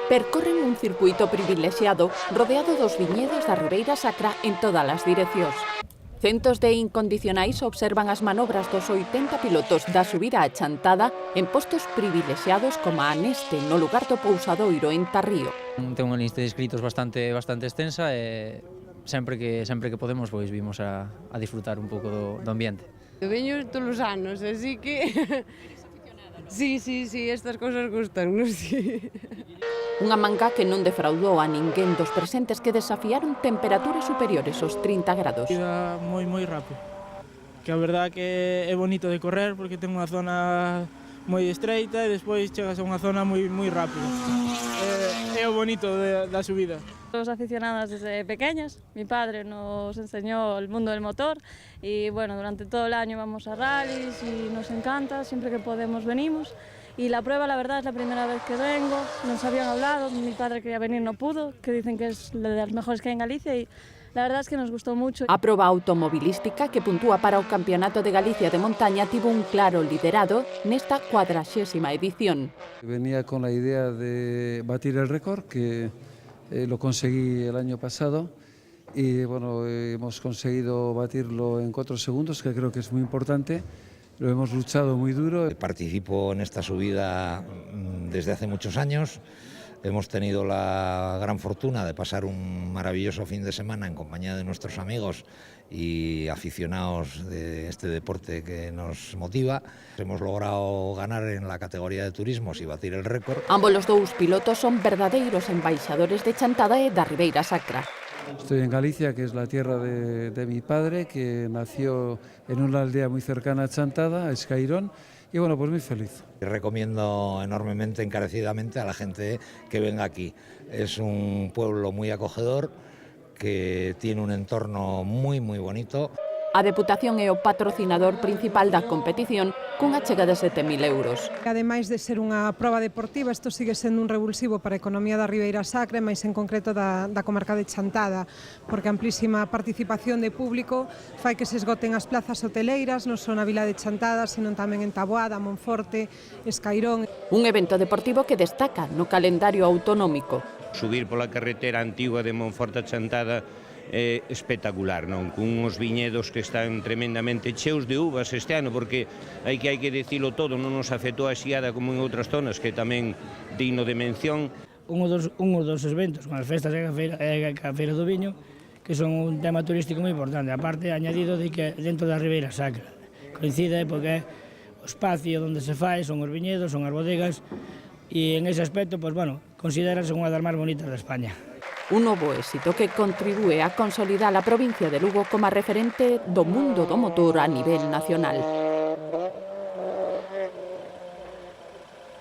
Percorren un circuito privilexiado rodeado dos viñedos da Ribeira Sacra en todas as direccións. Centos de incondicionais observan as manobras dos 80 pilotos da subida a Chantada en postos privilexiados como a neste no lugar do Pousadoiro en Tarrío. Ten unha lista de inscritos bastante extensa e sempre que podemos pois vimos a disfrutar un pouco do ambiente. Eu veño todos os anos, así que... Sí, estas cousas gustan-nos, sí. Unha manga que non defraudou a ninguén dos presentes que desafiaron temperaturas superiores aos 30 grados. Ida moi rápido, que a verdad que é bonito de correr porque ten unha zona moi estreita e despois chegas a unha zona moi rápida. É o bonito da subida. Somos aficionadas desde pequeñas, mi padre nos enseñó el mundo del motor y bueno, durante todo el año vamos a rallies y nos encanta, siempre que podemos venimos. Y la prueba, la verdad, es la primera vez que vengo, nos habían hablado, mi padre quería venir, no pudo, que dicen que es de las mejores que hay en Galicia y la verdad es que nos gustó mucho. A proba automobilística que puntúa para o Campeonato de Galicia de Montaña tivo un claro liderado nesta 40ª edición. Venía con la idea de batir el récord, que lo conseguí el año pasado y bueno, hemos conseguido batirlo en 4 segundos, que creo que es muy importante. Lo hemos luchado muy duro. Participo en esta subida desde hace muchos años. Hemos tenido la gran fortuna de pasar un maravilloso fin de semana en compañía de nuestros amigos y aficionados de este deporte que nos motiva. Hemos logrado ganar en la categoría de turismos y batir el récord. Ambos os dous pilotos son verdadeiros embaixadores de Chantada e da Ribeira Sacra. Estoy en Galicia, que es la tierra de mi padre, que nació en una aldea muy cercana a Chantada, a Escairón, y bueno, pues muy feliz. Recomiendo enormemente, encarecidamente a la gente que venga aquí. Es un pueblo muy acogedor, que tiene un entorno muy bonito. A Deputación é o patrocinador principal da competición cunha chega de 7.000 euros. Ademais de ser unha proba deportiva, isto sigue sendo un revulsivo para a economía da Ribeira Sacra, máis en concreto da comarca de Chantada, porque a amplísima participación de público fai que se esgoten as plazas hoteleiras, non só na vila de Chantada, senón tamén en Taboada, Monforte, Escairón. Un evento deportivo que destaca no calendario autonómico. Subir pola carretera antigua de Monforte a Chantada é espectacular, non? Con uns viñedos que están tremendamente cheos de uvas este ano, porque hai que dicilo todo, non nos afectou a xiada como en outras zonas, que tamén digno de mención. Un dos eventos con as festas e a Feira do Viño, que son un tema turístico moi importante, aparte añadido de que dentro da Ribeira Sacra. Coincide porque o espacio onde se fai son os viñedos, son as bodegas, e en ese aspecto, pues bueno, considérase unha das máis bonitas de España. Un novo éxito que contribúe a consolidar a provincia de Lugo como referente do mundo do motor a nivel nacional.